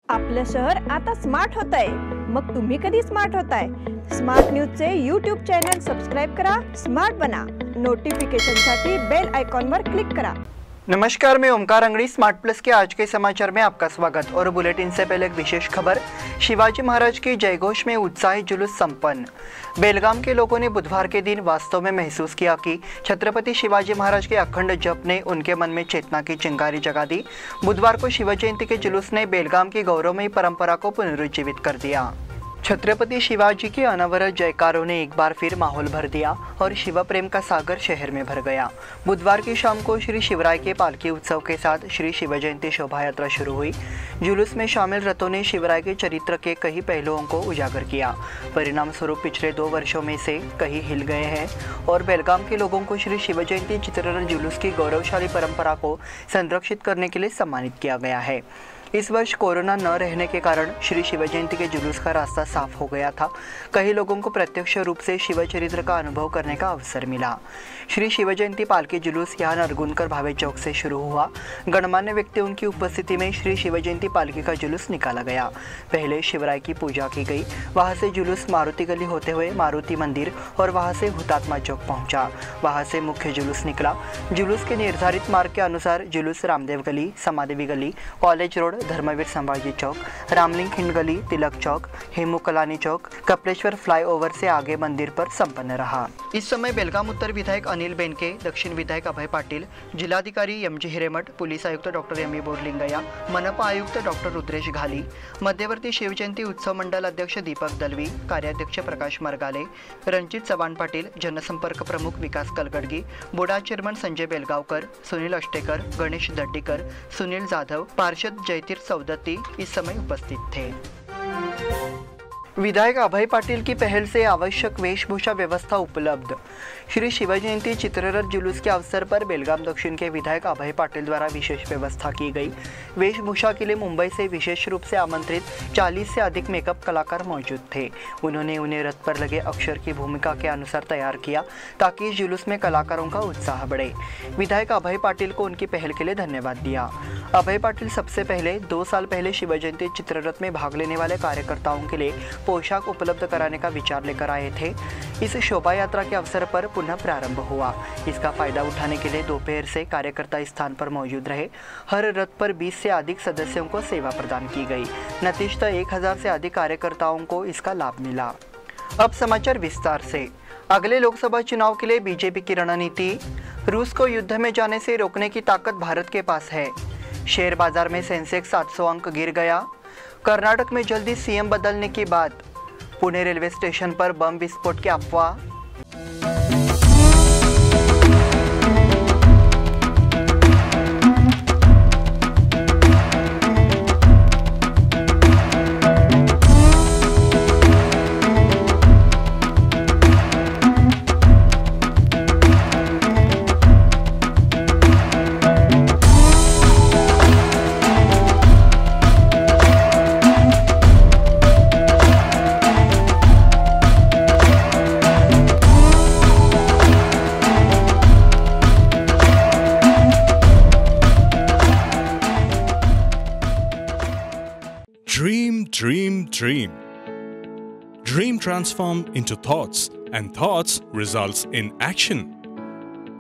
आपलं शहर आता स्मार्ट होत आहे. मग तुम्ही कधी स्मार्ट होताय? स्मार्ट न्यूजचे यूट्यूब चॅनल सबस्क्राइब करा, स्मार्ट बना. नोटिफिकेशनसाठी बेल आइकॉनवर क्लिक करा. नमस्कार, मैं ओमकार अंगड़ी स्मार्ट प्लस के आज के समाचार में आपका स्वागत। और बुलेटिन से पहले एक विशेष खबर। शिवाजी महाराज के जयघोष में उत्साही जुलूस संपन्न। बेलगाम के लोगों ने बुधवार के दिन वास्तव में महसूस किया कि छत्रपति शिवाजी महाराज के अखंड जप ने उनके मन में चेतना की चिंगारी जगा दी। बुधवार को शिव जयंती के जुलूस ने बेलगाम की गौरवमयी परंपरा को पुनरुज्जीवित कर दिया। छत्रपति शिवाजी के अनवरत जयकारों ने एक बार फिर माहौल भर दिया और शिव प्रेम का सागर शहर में भर गया। बुधवार की शाम को श्री शिवराय के पालकी उत्सव के साथ श्री शिव जयंती शोभा यात्रा शुरू हुई। जुलूस में शामिल रथों ने शिवराय के चरित्र के कई पहलुओं को उजागर किया। परिणाम स्वरूप पिछले 2 वर्षों में से कई हिल गए हैं और बेलगाम के लोगों को श्री शिव जयंती चित्ररथ जुलूस की गौरवशाली परंपरा को संरक्षित करने के लिए सम्मानित किया गया है। इस वर्ष कोरोना न रहने के कारण श्री शिव जयंती के जुलूस का रास्ता साफ हो गया था। कई लोगों को प्रत्यक्ष रूप से शिव चरित्र का अनुभव करने का अवसर मिला। श्री शिव जयंती पालकी जुलूस यहाँ नरगुंदकर भावे चौक से शुरू हुआ। गणमान्य व्यक्तियों की उपस्थिति में श्री शिव जयंती पालकी का जुलूस निकाला गया। पहले शिवराय की पूजा की गई। वहाँ से जुलूस मारुति गली होते हुए मारुति मंदिर और वहाँ से हुतात्मा चौक पहुँचा। वहाँ से मुख्य जुलूस निकला। जुलूस के निर्धारित मार्ग के अनुसार जुलूस रामदेव गली, समादेवी गली, कॉलेज रोड, धर्मवीर संभाजी चौक, रामलिंग खिंड गली, तिलक चौक, हेमू कलानी चौक, कपिलेश्वर फ्लाईओवर से आगे मंदिर पर संपन्न रहा। इस समय बेलगाम उत्तर विधायक अनिल बेनके, दक्षिण विधायक अभय पाटिल, जिलाधिकारी एमजी हिरेमठ, पुलिस आयुक्त डॉक्टर एम बोरलिंगया, मनपा आयुक्त डॉक्टर रुद्रेश घाली, मध्यवर्ती शिवजयंती उत्सव मंडल अध्यक्ष दीपक दलवी, कार्याध्यक्ष प्रकाश मरगाले, रणजित चव्हाण पाटील, जनसंपर्क प्रमुख विकास कलगडगी, बोर्ड चेयरमन संजय बेलगावकर, सुनील अष्टेकर, गणेश दड्डीकर, सुनील जाधव, पार्षद जयतीर्थ सौदत्ती इस समय उपस्थित थे। विधायक अभय पाटिल की पहल से आवश्यक वेशभूषा व्यवस्था उपलब्ध। श्री शिव जयंती चित्ररथ जुलूस के अवसर पर बेलगाम दक्षिण के विधायक अभय पाटिल द्वारा विशेष व्यवस्था की गई। वेशभूषा के लिए मुंबई से विशेष रूप से आमंत्रित 40 से अधिक मेकअप कलाकार मौजूद थे। उन्होंने उन्हें रथ पर लगे अक्षर की भूमिका के अनुसार तैयार किया ताकि इस जुलूस में कलाकारों का उत्साह बढ़े। विधायक अभय पाटिल को उनकी पहल के लिए धन्यवाद दिया। अभय पाटिल सबसे पहले 2 साल पहले शिव जयंती चित्ररथ में भाग लेने वाले कार्यकर्ताओं के लिए पोशाक उपलब्ध कराने का विचार लेकर आए थे। इस शोभा यात्रा के अवसर पर पुनः प्रारंभ हुआ। इसका फायदा उठाने के लिए दोपहर से कार्यकर्ता इस स्थान पर मौजूद रहे। हर रथ पर 20 से अधिक सदस्यों को सेवा प्रदान की गई। नतीजतः 1000 से अधिक कार्यकर्ताओं को इसका लाभ मिला। अब समाचार विस्तार से। अगले लोकसभा चुनाव के लिए बीजेपी की रणनीति। रूस को युद्ध में जाने से रोकने की ताकत भारत के पास है। शेयर बाजार में सेंसेक्स 700 अंक गिर गया। कर्नाटक में जल्दी सीएम बदलने की बात। पुणे रेलवे स्टेशन पर बम विस्फोट की अफवाह। Dream. Dream transform into thoughts, and thoughts results in action.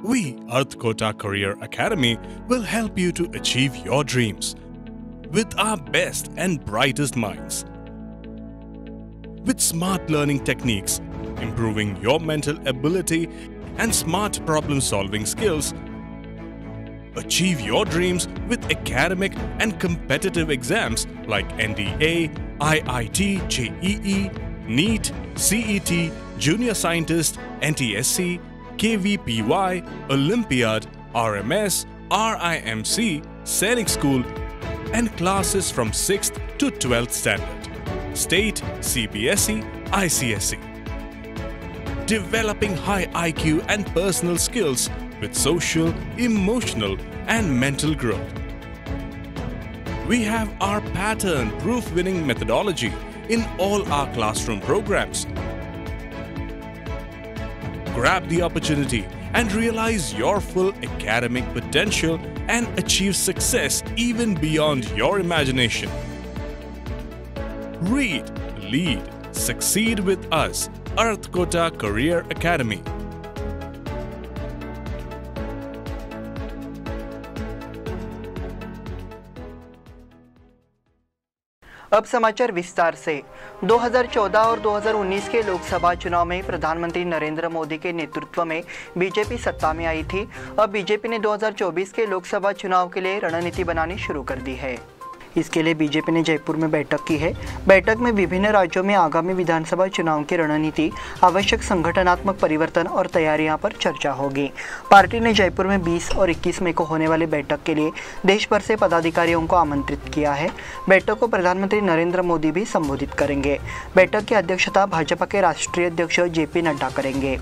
We, Earth Kota Career Academy, will help you to achieve your dreams with our best and brightest minds. With smart learning techniques, improving your mental ability and smart problem-solving skills, achieve your dreams with academic and competitive exams like NDA, IIT, JEE, NEET, CET, Junior Scientist, NTSC, KVPY, Olympiad, RMS, RIMC, Sainik School, and classes from 6th to 12th standard, State, CBSE, ICSE. Developing high IQ and personal skills with social, emotional, and mental growth. We have our pattern-proof winning methodology in all our classroom programs. Grab the opportunity and realize your full academic potential and achieve success even beyond your imagination. Read, lead, succeed with us, Arthkota Career Academy. अब समाचार विस्तार से। 2014 और 2019 के लोकसभा चुनाव में प्रधानमंत्री नरेंद्र मोदी के नेतृत्व में बीजेपी सत्ता में आई थी। अब बीजेपी ने 2024 के लोकसभा चुनाव के लिए रणनीति बनानी शुरू कर दी है। इसके लिए बीजेपी ने जयपुर में बैठक की है। बैठक में विभिन्न राज्यों में आगामी विधानसभा चुनाव की रणनीति, आवश्यक संगठनात्मक परिवर्तन और तैयारियां पर चर्चा होगी। पार्टी ने जयपुर में 20 और 21 मई को होने वाली बैठक के लिए देश भर से पदाधिकारियों को आमंत्रित किया है। बैठक को प्रधानमंत्री नरेंद्र मोदी भी संबोधित करेंगे। बैठक की अध्यक्षता भाजपा के राष्ट्रीय अध्यक्ष JP नड्डा करेंगे।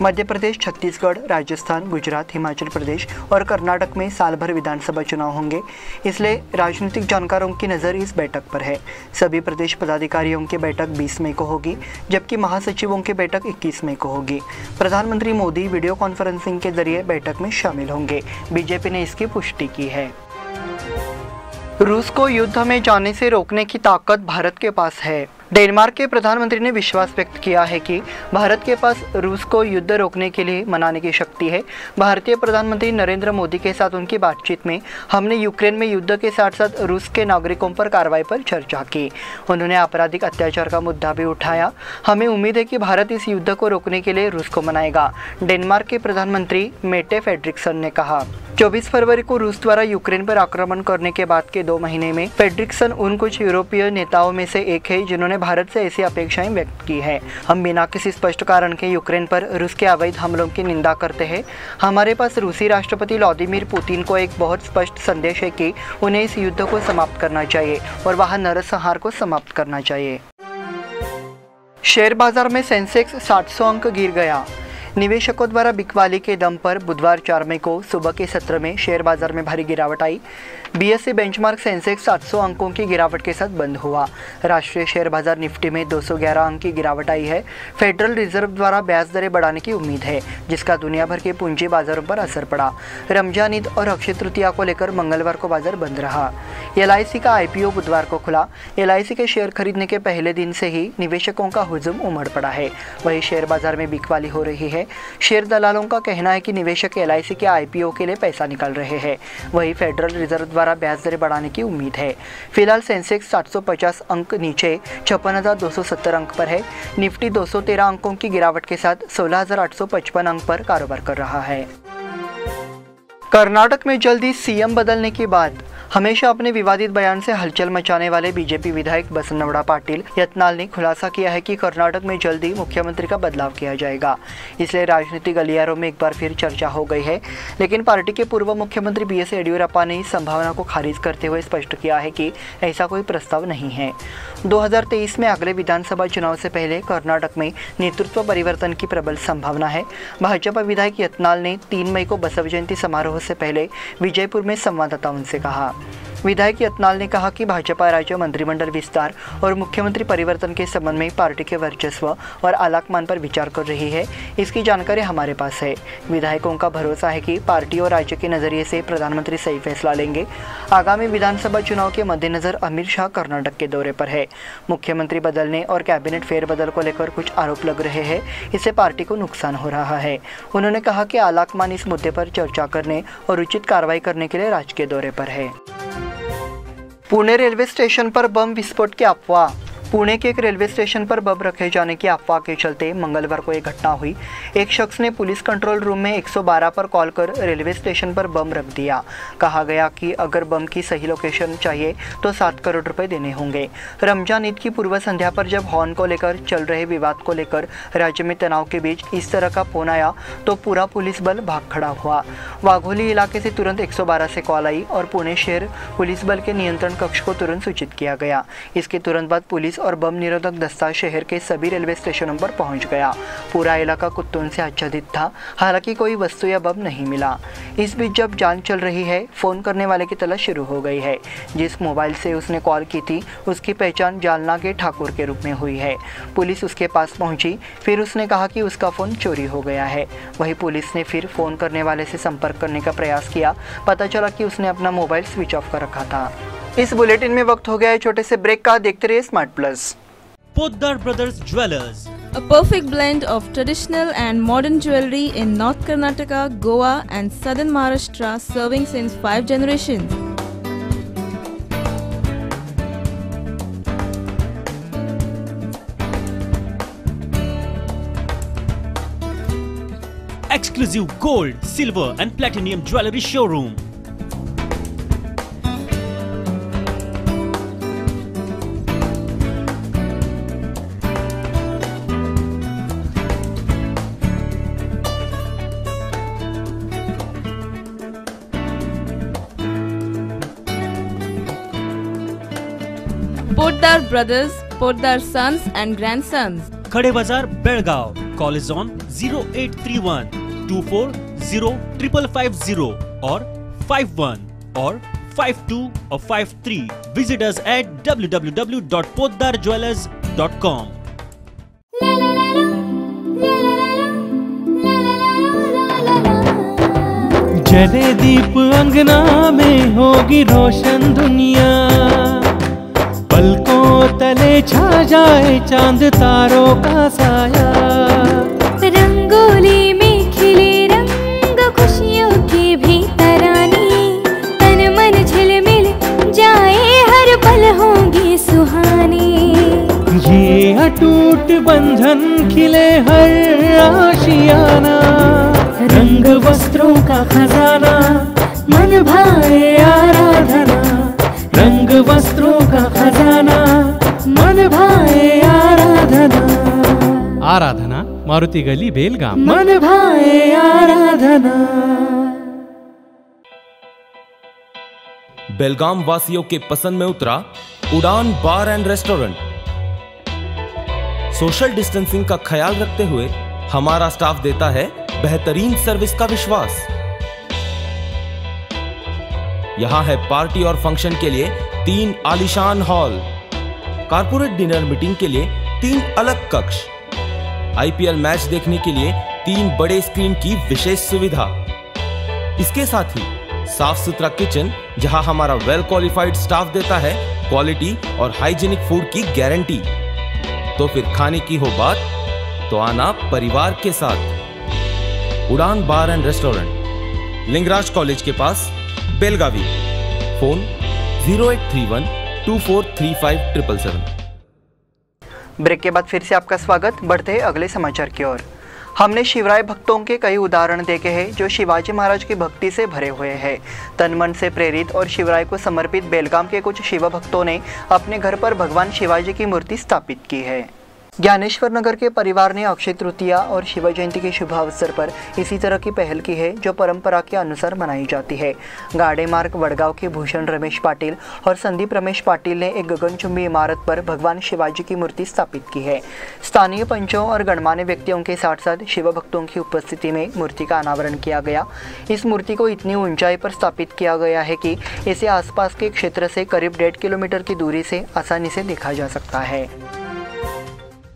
मध्य प्रदेश, छत्तीसगढ़, राजस्थान, गुजरात, हिमाचल प्रदेश और कर्नाटक में साल भर विधानसभा चुनाव होंगे, इसलिए राजनीतिक जानकारों की नज़र इस बैठक पर है। सभी प्रदेश पदाधिकारियों की बैठक 20 मई को होगी, जबकि महासचिवों की बैठक 21 मई को होगी। प्रधानमंत्री मोदी वीडियो कॉन्फ्रेंसिंग के जरिए बैठक में शामिल होंगे। बीजेपी ने इसकी पुष्टि की है। रूस को युद्ध में जाने से रोकने की ताकत भारत के पास है। डेनमार्क के प्रधानमंत्री ने विश्वास व्यक्त किया है कि भारत के पास रूस को युद्ध रोकने के लिए मनाने की शक्ति है। भारतीय प्रधानमंत्री नरेंद्र मोदी के साथ उनकी बातचीत में हमने यूक्रेन में युद्ध के साथ साथ रूस के नागरिकों पर कार्रवाई पर चर्चा की। उन्होंने आपराधिक अत्याचार का मुद्दा भी उठाया। हमें उम्मीद है कि भारत इस युद्ध को रोकने के लिए रूस को मनाएगा, डेनमार्क के प्रधानमंत्री मेटे फ्रेडरिक्सन ने कहा। 24 फरवरी को रूस द्वारा यूक्रेन पर आक्रमण करने के बाद के 2 महीने में फ्रेडरिक्सन उन कुछ यूरोपीय नेताओं में से एक है जिन्होंने भारत से ऐसी अपेक्षाएं व्यक्त की है। हम बिना किसी स्पष्ट कारण के यूक्रेन पर रूस के अवैध हमलों की निंदा करते हैं। हमारे पास रूसी राष्ट्रपति व्लादिमीर पुतिन को एक बहुत स्पष्ट संदेश है कि उन्हें इस युद्ध को समाप्त करना चाहिए और वहां नरसंहार को समाप्त करना चाहिए। शेयर बाजार में सेंसेक्स 700 अंक गिर गया। निवेशकों द्वारा बिकवाली के दम पर बुधवार 4 मई को सुबह के सत्र में शेयर बाजार में भारी गिरावट आई। BSE बेंचमार्क सेंसेक्स 700 अंकों की गिरावट के साथ बंद हुआ। राष्ट्रीय शेयर बाजार निफ्टी में 211 अंक की गिरावट आई है। फेडरल रिजर्व द्वारा ब्याज दरें बढ़ाने की उम्मीद है, जिसका दुनिया भर के पूंजी बाजारों पर असर पड़ा। रमजान ईद और अक्षय तृतीया को लेकर मंगलवार को बाजार बंद रहा। LIC का IPO बुधवार को खुला। LIC के शेयर खरीदने के पहले दिन से ही निवेशकों का हुजूम उमड़ पड़ा है। वही शेयर बाजार में बिकवाली हो रही है। शेयर दलालों का कहना है कि निवेशक LIC के IPO के लिए पैसा निकाल रहे हैं। वही फेडरल रिजर्व द्वारा ब्याज दरें बढ़ाने की उम्मीद है। फिलहाल सेंसेक्स 750 अंक नीचे 56,270 अंक पर है। निफ्टी 213 अंकों की गिरावट के साथ 16,855 अंक पर कारोबार कर रहा है। कर्नाटक में जल्दी CM बदलने की बात। हमेशा अपने विवादित बयान से हलचल मचाने वाले बीजेपी विधायक बसवनगौड़ा पाटिल यत्नाल ने खुलासा किया है कि कर्नाटक में जल्दी मुख्यमंत्री का बदलाव किया जाएगा। इसलिए राजनीतिक गलियारों में एक बार फिर चर्चा हो गई है, लेकिन पार्टी के पूर्व मुख्यमंत्री BS येडियुरप्पा ने इस संभावना को खारिज करते हुए स्पष्ट किया है कि ऐसा कोई प्रस्ताव नहीं है। 2023 में अगले विधानसभा चुनाव से पहले कर्नाटक में नेतृत्व परिवर्तन की प्रबल संभावना है। भाजपा विधायक यत्नाल ने 3 मई को बसव जयंती समारोह से पहले विजयपुर में संवाददाताओं से कहा। विधायक यत्नाल ने कहा कि भाजपा राज्य मंत्रिमंडल विस्तार और मुख्यमंत्री परिवर्तन के संबंध में पार्टी के वर्चस्व और आलाकमान पर विचार कर रही है। इसकी जानकारी हमारे पास है। विधायकों का भरोसा है कि पार्टी और राज्य के नजरिए से प्रधानमंत्री सही फैसला लेंगे। आगामी विधानसभा चुनाव के मद्देनजर अमित शाह कर्नाटक के दौरे पर है। मुख्यमंत्री बदलने और कैबिनेट फेरबदल को लेकर कुछ आरोप लग रहे हैं। इससे पार्टी को नुकसान हो रहा है। उन्होंने कहा कि आलाकमान इस मुद्दे पर चर्चा करने और उचित कार्रवाई करने के लिए राज्य के दौरे पर है। पुणे रेलवे स्टेशन पर बम विस्फोट की अफवाह। पुणे के एक रेलवे स्टेशन पर बम रखे जाने की अफवाह के चलते मंगलवार को एक घटना हुई। एक शख्स ने पुलिस कंट्रोल रूम में 112 पर कॉल कर रेलवे स्टेशन पर बम रख दिया। कहा गया कि अगर बम की सही लोकेशन चाहिए तो 7 करोड़ रुपए देने होंगे। रमजान ईद की पूर्व संध्या पर जब हॉर्न को लेकर चल रहे विवाद को लेकर राज्य में तनाव के बीच इस तरह का फोन आया तो पूरा पुलिस बल भाग खड़ा हुआ। वाघोली इलाके से तुरंत 112 से कॉल आई और पुणे शहर पुलिस बल के नियंत्रण कक्ष को तुरंत सूचित किया गया। इसके तुरंत बाद पुलिस और बम निरोधक दस्ता शहर के सभी रेलवे स्टेशनों पर पहुंच गया। पूरा इलाका कुत्तों से आच्छादित था। हालांकि कोई वस्तु या बम नहीं मिला। इस बीच जब जांच चल रही है, फोन करने वाले की तलाश शुरू हो गई है। जिस मोबाइल से उसने कॉल की थी उसकी पहचान जालना के ठाकुर के रूप में हुई है। पुलिस उसके पास पहुंची, फिर उसने कहा कि उसका फोन चोरी हो गया है। वही पुलिस ने फिर फोन करने वाले से संपर्क करने का प्रयास किया। पता चला कि उसने अपना मोबाइल स्विच ऑफ कर रखा था। इस बुलेटिन में वक्त हो गया है छोटे से ब्रेक का। देखते रहिए smart plus. Poddar Brothers Jewelers, A perfect blend of traditional and modern jewelry in North Karnataka, Goa and southern Maharashtra, serving since 5 generations. exclusive gold, silver and platinum jewelry showroom. Poddar Brothers, Poddar Sons and Grandsons. Khade Bazar, Belgaum. Call is on 0831 240 550 or 51 or 52 or 53. Visit us at www.poddarjewelers.com. जले दीप अंगना में होगी रोशन दुनिया, पलकों तले छा जाए चांद तारों का साया। रंगोली में खिले रंग खुशियों की भी तरानी, तन मन झिलमिल जाए हर पल होंगी सुहानी। ये अटूट बंधन खिले हर आशियाना, रंग वस्त्रों का खजाना मन भाए आराधना। रंग वस्त्रों का खजाना मन भाए आराधना। आराधना मारुति गली बेलगाम। मन भाए आराधना। बेलगाम वासियों के पसंद में उतरा उड़ान बार एंड रेस्टोरेंट। सोशल डिस्टेंसिंग का ख्याल रखते हुए हमारा स्टाफ देता है बेहतरीन सर्विस का विश्वास। यहाँ है पार्टी और फंक्शन के लिए 3 आलीशान हॉल, कारपोरेट डिनर मीटिंग के लिए 3 अलग कक्ष, आईपीएल मैच देखने के लिए 3 बड़े स्क्रीन की विशेष सुविधा। इसके साथ ही साफ सुथरा किचन, जहां हमारा वेल क्वालिफाइड स्टाफ देता है क्वालिटी और हाइजीनिक फूड की गारंटी। तो फिर खाने की हो बात तो आना परिवार के साथ। उड़ान बार एंड रेस्टोरेंट, लिंगराज कॉलेज के पास, बेलगावी। फोन 0831 2435 ब्रेक के बाद फिर से आपका स्वागत। बढ़ते हैं अगले समाचार की ओर। हमने शिवराय भक्तों के कई उदाहरण देखे हैं जो शिवाजी महाराज की भक्ति से भरे हुए हैं। तन मन से प्रेरित और शिवराय को समर्पित बेलगाम के कुछ शिव भक्तों ने अपने घर पर भगवान शिवाजी की मूर्ति स्थापित की है। ज्ञानेश्वर नगर के परिवार ने अक्षय तृतीया और शिव जयंती के शुभ अवसर पर इसी तरह की पहल की है जो परंपरा के अनुसार मनाई जाती है। गाड़े मार्ग वडगांव के भूषण रमेश पाटिल और संदीप रमेश पाटिल ने एक गगनचुंबी इमारत पर भगवान शिवाजी की मूर्ति स्थापित की है। स्थानीय पंचों और गणमान्य व्यक्तियों के साथ साथ शिव भक्तों की उपस्थिति में मूर्ति का अनावरण किया गया। इस मूर्ति को इतनी ऊंचाई पर स्थापित किया गया है कि इसे आसपास के क्षेत्र से करीब 1.5 किलोमीटर की दूरी से आसानी से देखा जा सकता है।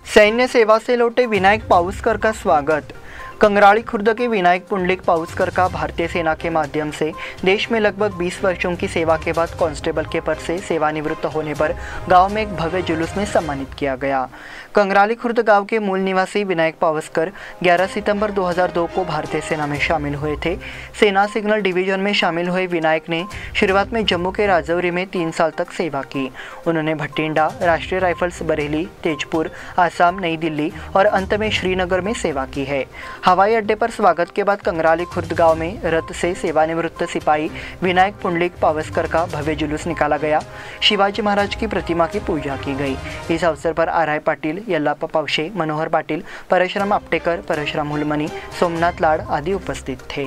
सैन्य सेवा से लौटे विनायक पाउसकर का स्वागत। कंगराली खुर्द के विनायक पुंडलिक पाउसकर का भारतीय सेना के माध्यम से देश में लगभग 20 वर्षों की सेवा के बाद कांस्टेबल के पद से सेवानिवृत्त होने पर गांव में एक भव्य जुलूस में सम्मानित किया गया। कंगराली खुर्द गांव के मूल निवासी विनायक पाउसकर 11 सितंबर 2002 को भारतीय सेना में शामिल हुए थे। सेना सिग्नल डिवीजन में शामिल हुए विनायक ने शुरुआत में जम्मू के राजौरी में 3 साल तक सेवा की। उन्होंने भटिंडा, राष्ट्रीय राइफल्स बरेली, तेजपुर, आसाम, नई दिल्ली और अंत में श्रीनगर में सेवा की है। हवाई अड्डे पर स्वागत के बाद कंगराली खुर्द गांव में रथ से सेवानिवृत्त सिपाही विनायक पुंडलिक पावस्कर का भव्य जुलूस निकाला गया। शिवाजी महाराज की प्रतिमा की पूजा की गई। इस अवसर पर आरआई पाटिल, यल्लाप्पा पावशे, मनोहर पाटिल, परशुराम आपटेकर, परशुराम हुलमनी, सोमनाथ लाड आदि उपस्थित थे।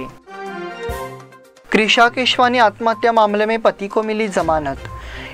कृषा केशवानी आत्महत्या मामले में पति को मिली जमानत।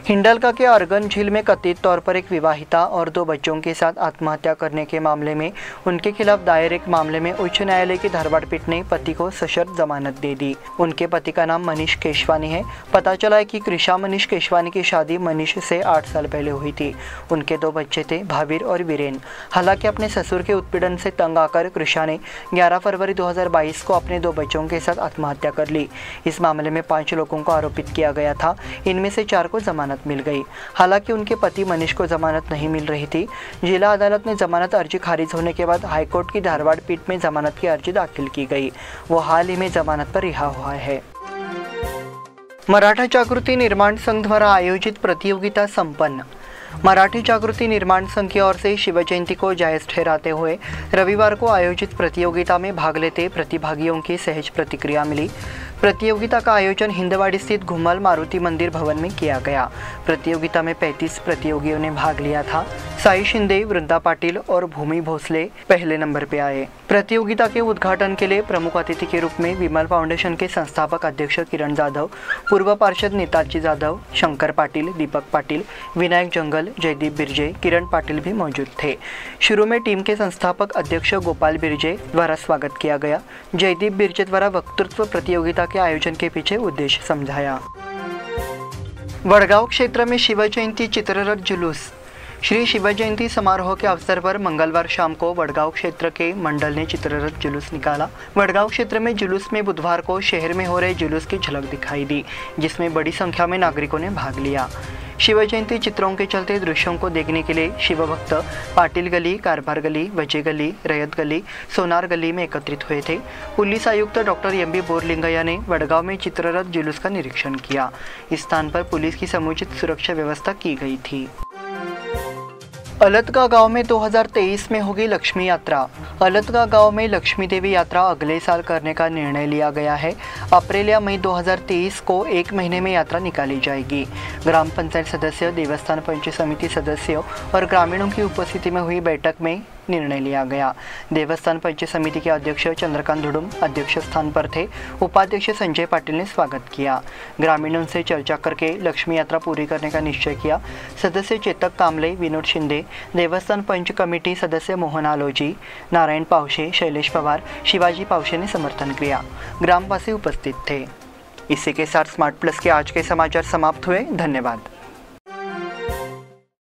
हिंडलगा के अर्गन झील में कथित तौर पर एक विवाहिता और 2 बच्चों के साथ आत्महत्या करने के मामले में उनके खिलाफ दायर एक मामले में उच्च न्यायालय की धारवाड़ पीठ ने पति को सशर्त जमानत दे दी। उनके पति का नाम मनीष केशवानी है। पता चला है कि कृषा मनीष केशवानी की शादी मनीष से 8 साल पहले हुई थी। उनके 2 बच्चे थे, भावीर और वीरेन। हालांकि अपने ससुर के उत्पीड़न से तंग आकर कृषा ने 11 फरवरी 2022 को अपने 2 बच्चों के साथ आत्महत्या कर ली। इस मामले में 5 लोगों को आरोपित किया गया था। इनमें से 4 को जमानत जमानत मिल गई। हालांकि उनके पति मनीष को जमानत नहीं मिल रही थी। जिला अदालत ने जमानत अर्जी खारिज होने के बाद हाईकोर्ट की धारवाड़ पीठ में जमानत की अर्जी दाखिल की गई। वो हाल ही में जमानत पर रिहा हुआ है। मराठा जागृति निर्माण संघ द्वारा आयोजित प्रतियोगिता संपन्न। मराठी जागृति निर्माण संघ की ओर से शिव जयंती को जायज ठहराते हुए रविवार को आयोजित प्रतियोगिता में भाग लेते प्रतिभागियों की सहज प्रतिक्रिया मिली। प्रतियोगिता का आयोजन हिंदवाड़ी स्थित घुमल मारुति मंदिर भवन में किया गया। प्रतियोगिता में 35 प्रतियोगियों ने भाग लिया था। साई शिंदे, वृंदा पाटिल और भूमि भोसले पहले नंबर पे आए। प्रतियोगिता के उद्घाटन के लिए प्रमुख अतिथि के रूप में विमल फाउंडेशन के संस्थापक अध्यक्ष किरण जाधव, पूर्व पार्षद नेताजी जाधव, शंकर पाटिल, दीपक पाटिल, विनायक जंगल, जयदीप बिरजे, किरण पाटिल भी मौजूद थे। शुरू में टीम के संस्थापक अध्यक्ष गोपाल बिरजे द्वारा स्वागत किया गया। जयदीप बिरजे द्वारा वक्तृत्व प्रतियोगिता के आयोजन के पीछे उद्देश्य समझाया। वडगांव क्षेत्र में शिव जयंती चित्ररथ जुलूस। श्री शिव जयंती समारोह के अवसर पर मंगलवार शाम को वडगांव क्षेत्र के मंडल ने चित्ररथ जुलूस निकाला। वडगांव क्षेत्र में जुलूस में बुधवार को शहर में हो रहे जुलूस की झलक दिखाई दी, जिसमें बड़ी संख्या में नागरिकों ने भाग लिया। शिव जयंती चित्रों के चलते दृश्यों को देखने के लिए शिव भक्त पाटिल गली, कारभार गली, वजे गली, रयत गली, सोनार गली में एकत्रित हुए थे। पुलिस आयुक्त डॉक्टर एम.बी. बोरलिंगैया ने वडगांव में चित्ररथ जुलूस का निरीक्षण किया। इस स्थान पर पुलिस की समुचित सुरक्षा व्यवस्था की गई थी। अलतगा गांव में 2023 में होगी लक्ष्मी यात्रा। अलतगा गांव में लक्ष्मी देवी यात्रा अगले साल करने का निर्णय लिया गया है। अप्रैल या मई 2023 को 1 महीने में यात्रा निकाली जाएगी। ग्राम पंचायत सदस्य, देवस्थान पंचायत समिति सदस्यों और ग्रामीणों की उपस्थिति में हुई बैठक में निर्णय लिया गया। देवस्थान पंचायत समिति के अध्यक्ष चंद्रकांत धुडुम अध्यक्ष स्थान पर थे। उपाध्यक्ष संजय पाटिल ने स्वागत किया। ग्रामीणों से चर्चा करके लक्ष्मी यात्रा पूरी करने का निश्चय किया। सदस्य चेतक कामले, विनोद शिंदे, देवस्थान पंच कमेटी सदस्य मोहन आलोजी, नारायण पावशे, शैलेश पवार, शिवाजी पावशे ने समर्थन किया। ग्रामवासी उपस्थित थे। इसी के साथ स्मार्ट प्लस के आज के समाचार समाप्त हुए। धन्यवाद।